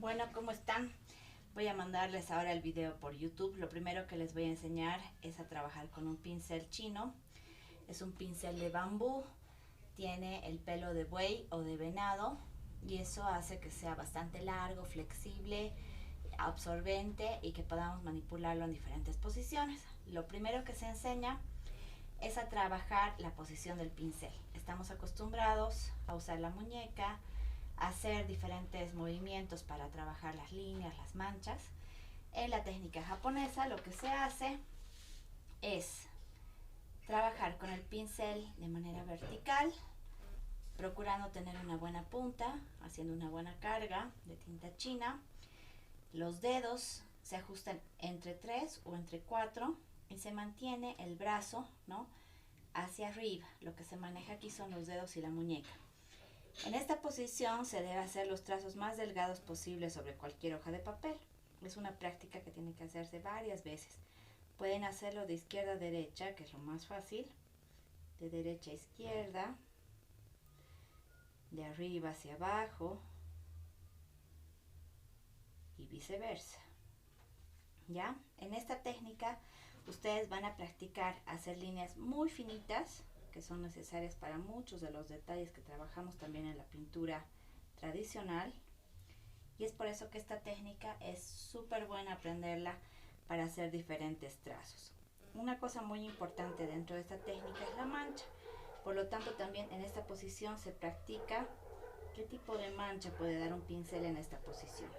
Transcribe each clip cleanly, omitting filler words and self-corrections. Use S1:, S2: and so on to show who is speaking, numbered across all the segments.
S1: Bueno, ¿cómo están? Voy a mandarles ahora el video por YouTube. Lo primero que les voy a enseñar es a trabajar con un pincel chino. Es un pincel de bambú, tiene el pelo de buey o de venado y eso hace que sea bastante largo, flexible, absorbente y que podamos manipularlo en diferentes posiciones. Lo primero que se enseña es a trabajar la posición del pincel. Estamos acostumbrados a usar la muñeca, hacer diferentes movimientos para trabajar las líneas, las manchas. En la técnica japonesa lo que se hace es trabajar con el pincel de manera vertical, procurando tener una buena punta, haciendo una buena carga de tinta china. Los dedos se ajustan entre 3 o entre 4 y se mantiene el brazo, ¿no?, hacia arriba. Lo que se maneja aquí son los dedos y la muñeca. En esta posición se debe hacer los trazos más delgados posibles sobre cualquier hoja de papel. Es una práctica que tiene que hacerse varias veces. Pueden hacerlo de izquierda a derecha, que es lo más fácil, de derecha a izquierda, de arriba hacia abajo y viceversa. ¿Ya? En esta técnica ustedes van a practicar hacer líneas muy finitas, que son necesarias para muchos de los detalles que trabajamos también en la pintura tradicional, y es por eso que esta técnica es súper buena aprenderla para hacer diferentes trazos. Una cosa muy importante dentro de esta técnica es la mancha, por lo tanto también en esta posición se practica qué tipo de mancha puede dar un pincel en esta posición.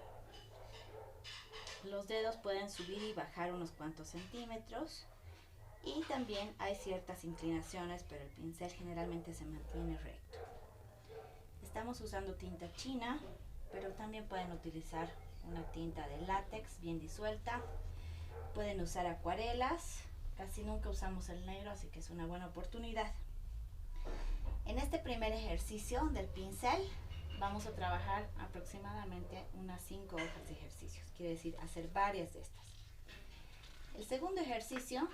S1: Los dedos pueden subir y bajar unos cuantos centímetros y también hay ciertas inclinaciones, pero el pincel generalmente se mantiene recto. Estamos usando tinta china, pero también pueden utilizar una tinta de látex bien disuelta. Pueden usar acuarelas, casi nunca usamos el negro, así que es una buena oportunidad. En este primer ejercicio del pincel vamos a trabajar aproximadamente unas 5 hojas de ejercicios, quiere decir hacer varias de estas. El segundo ejercicio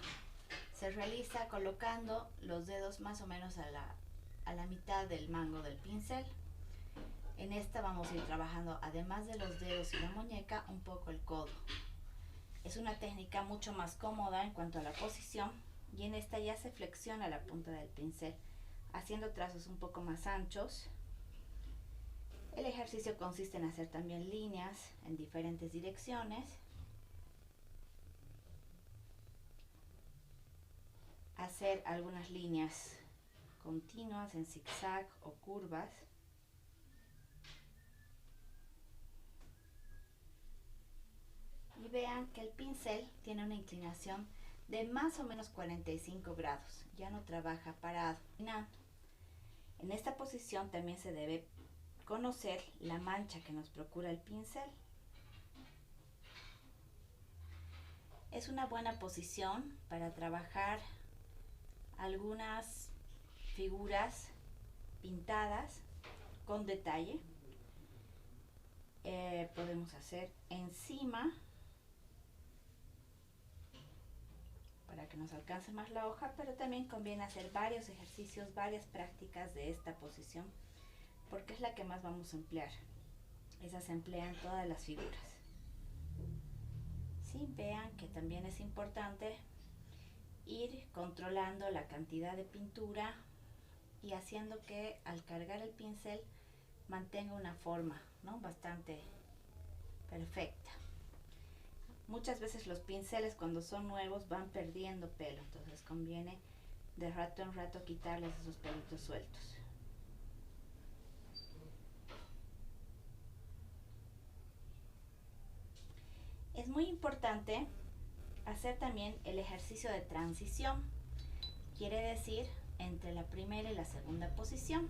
S1: se realiza colocando los dedos más o menos a la mitad del mango del pincel. En esta vamos a ir trabajando, además de los dedos y la muñeca, un poco el codo. Es una técnica mucho más cómoda en cuanto a la posición y en esta ya se flexiona la punta del pincel, haciendo trazos un poco más anchos. El ejercicio consiste en hacer también líneas en diferentes direcciones, hacer algunas líneas continuas en zigzag o curvas. Y vean que el pincel tiene una inclinación de más o menos 45 grados, ya no trabaja parado. En esta posición también se debe conocer la mancha que nos procura el pincel. Es una buena posición para trabajar algunas figuras pintadas con detalle. Podemos hacer encima para que nos alcance más la hoja, pero también conviene hacer varios ejercicios, varias prácticas de esta posición, porque es la que más vamos a emplear. Esa se emplea en todas las figuras. Sí, vean que también es importante ir controlando la cantidad de pintura y haciendo que al cargar el pincel mantenga una forma, ¿no?, bastante perfecta. Muchas veces los pinceles cuando son nuevos van perdiendo pelo, entonces conviene de rato en rato quitarles esos pelitos sueltos. Es muy importante hacer también el ejercicio de transición, quiere decir entre la primera y la segunda posición.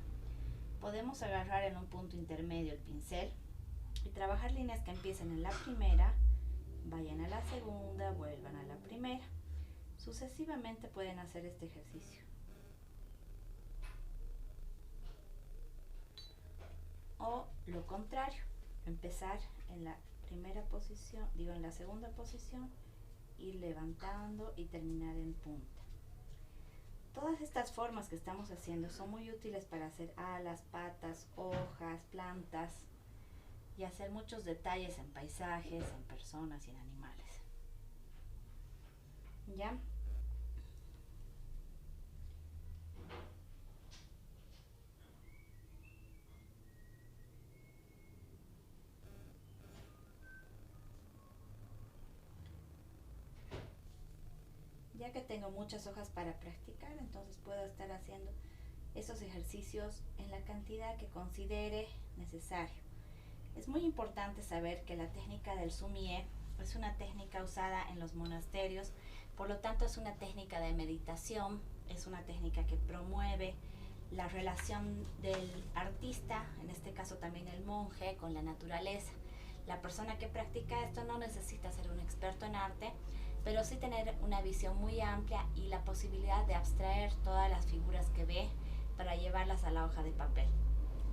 S1: Podemos agarrar en un punto intermedio el pincel y trabajar líneas que empiecen en la primera, vayan a la segunda, vuelvan a la primera. Sucesivamente pueden hacer este ejercicio. O lo contrario, empezar en la primera posición, en la segunda posición, ir levantando y terminar en punta. Todas estas formas que estamos haciendo son muy útiles para hacer alas, patas, hojas, plantas. y hacer muchos detalles en paisajes, en personas y en animales. ¿Ya? Ya que tengo muchas hojas para practicar, entonces puedo estar haciendo esos ejercicios en la cantidad que considere necesario. Es muy importante saber que la técnica del sumie es una técnica usada en los monasterios, por lo tanto es una técnica de meditación, es una técnica que promueve la relación del artista, en este caso también el monje, con la naturaleza. La persona que practica esto no necesita ser un experto en arte, pero sí tener una visión muy amplia y la posibilidad de abstraer todas las figuras que ve para llevarlas a la hoja de papel.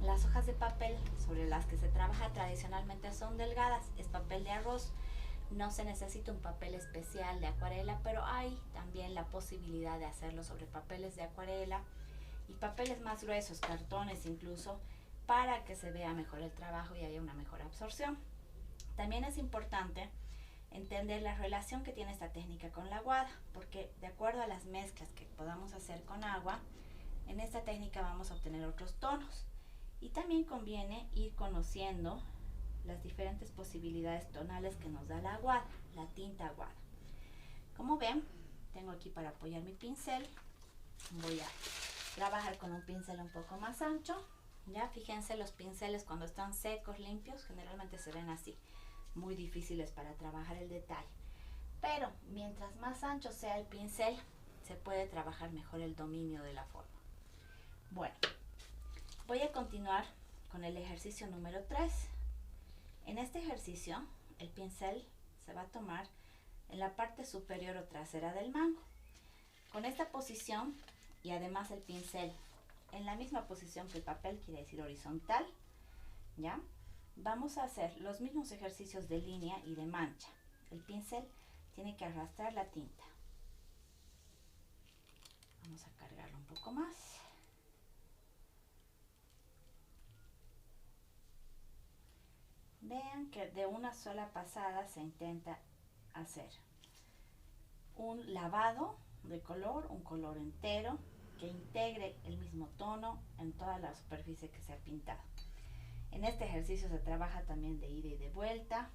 S1: Las hojas de papel sobre las que se trabaja tradicionalmente son delgadas, es papel de arroz. No se necesita un papel especial de acuarela, pero hay también la posibilidad de hacerlo sobre papeles de acuarela y papeles más gruesos, cartones incluso, para que se vea mejor el trabajo y haya una mejor absorción. También es importante entender la relación que tiene esta técnica con la aguada, porque de acuerdo a las mezclas que podamos hacer con agua, en esta técnica vamos a obtener otros tonos. Y también conviene ir conociendo las diferentes posibilidades tonales que nos da la aguada, la tinta aguada. Como ven, tengo aquí para apoyar mi pincel. Voy a trabajar con un pincel un poco más ancho. Ya fíjense, los pinceles cuando están secos, limpios, generalmente se ven así, muy difíciles para trabajar el detalle. Pero mientras más ancho sea el pincel, se puede trabajar mejor el dominio de la forma. Bueno, voy a continuar con el ejercicio número 3. En este ejercicio, el pincel se va a tomar en la parte superior o trasera del mango. Con esta posición y además el pincel en la misma posición que el papel, quiere decir horizontal, ¿ya? Vamos a hacer los mismos ejercicios de línea y de mancha. El pincel tiene que arrastrar la tinta. Vamos a cargarlo un poco más. Vean que de una sola pasada se intenta hacer un lavado de color, un color entero que integre el mismo tono en toda la superficie que se ha pintado. En este ejercicio se trabaja también de ida y de vuelta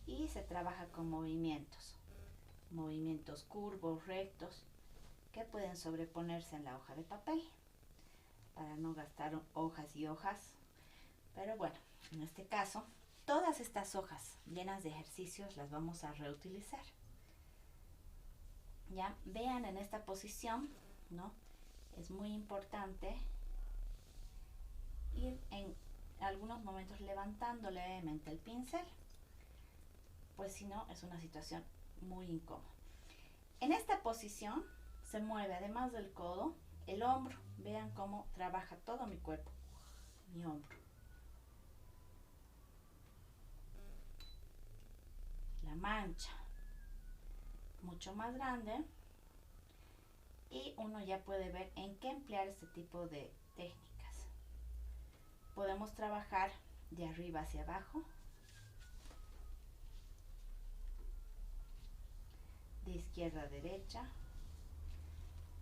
S1: y se trabaja con movimientos curvos, rectos, que pueden sobreponerse en la hoja de papel para no gastar hojas y hojas. Pero bueno, en este caso, todas estas hojas llenas de ejercicios las vamos a reutilizar. Ya vean en esta posición, ¿no? Es muy importante ir en algunos momentos levantando levemente el pincel, pues si no es una situación muy incómoda. En esta posición se mueve además del codo el hombro. Vean cómo trabaja todo mi cuerpo, mi hombro. La mancha, mucho más grande, y uno ya puede ver en qué emplear este tipo de técnicas. Podemos trabajar de arriba hacia abajo, de izquierda a derecha,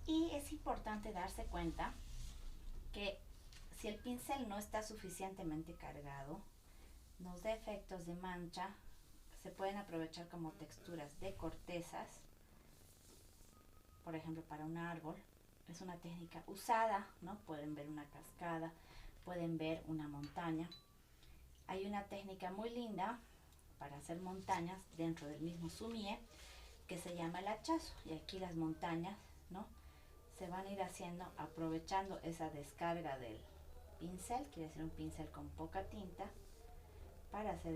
S1: y es importante darse cuenta que si el pincel no está suficientemente cargado, nos da efectos de mancha. Se pueden aprovechar como texturas de cortezas, por ejemplo para un árbol. Es una técnica usada, ¿no? Pueden ver una cascada, pueden ver una montaña. Hay una técnica muy linda para hacer montañas dentro del mismo sumie que se llama el hachazo, y aquí las montañas, ¿no?, se van a ir haciendo aprovechando esa descarga del pincel, quiere decir un pincel con poca tinta, para hacer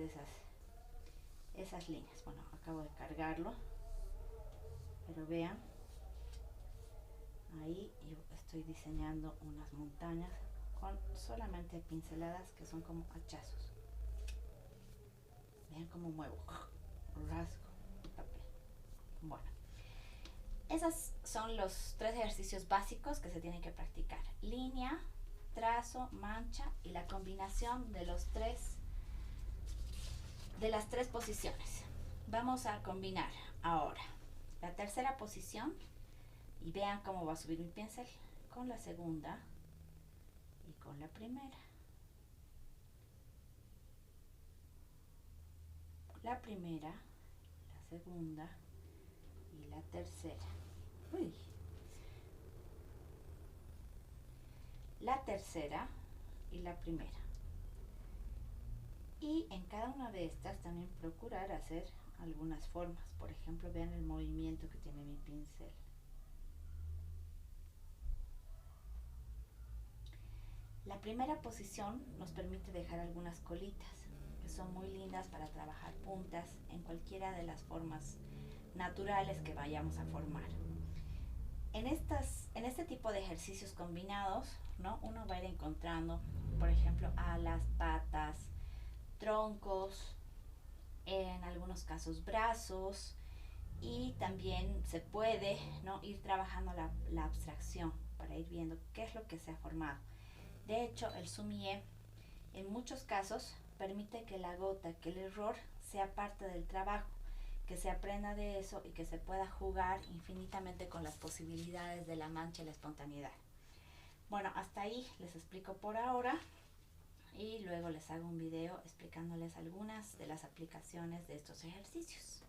S1: esas líneas. Bueno, acabo de cargarlo, pero vean, ahí yo estoy diseñando unas montañas con solamente pinceladas que son como hachazos. Vean cómo muevo, rasgo el papel. Bueno, esos son los 3 ejercicios básicos que se tienen que practicar: línea, trazo, mancha, y la combinación de los 3 de las 3 posiciones. Vamos a combinar ahora la tercera posición y vean cómo va a subir mi pincel con la segunda y con la primera. La primera, la segunda y la tercera. Uy. La tercera y la primera. Y en cada una de estas también procurar hacer algunas formas. Por ejemplo, vean el movimiento que tiene mi pincel. La primera posición nos permite dejar algunas colitas que son muy lindas para trabajar puntas en cualquiera de las formas naturales que vayamos a formar. En este tipo de ejercicios combinados, ¿no? Uno va a ir encontrando, por ejemplo, alas, patas, troncos, en algunos casos brazos, y también se puede, ¿no?, ir trabajando la abstracción para ir viendo qué es lo que se ha formado. De hecho, el sommelier en muchos casos permite que la gota, que el error sea parte del trabajo, que se aprenda de eso y que se pueda jugar infinitamente con las posibilidades de la mancha y la espontaneidad. Bueno, hasta ahí les explico por ahora y luego les hago un video explicándoles algunas de las aplicaciones de estos ejercicios.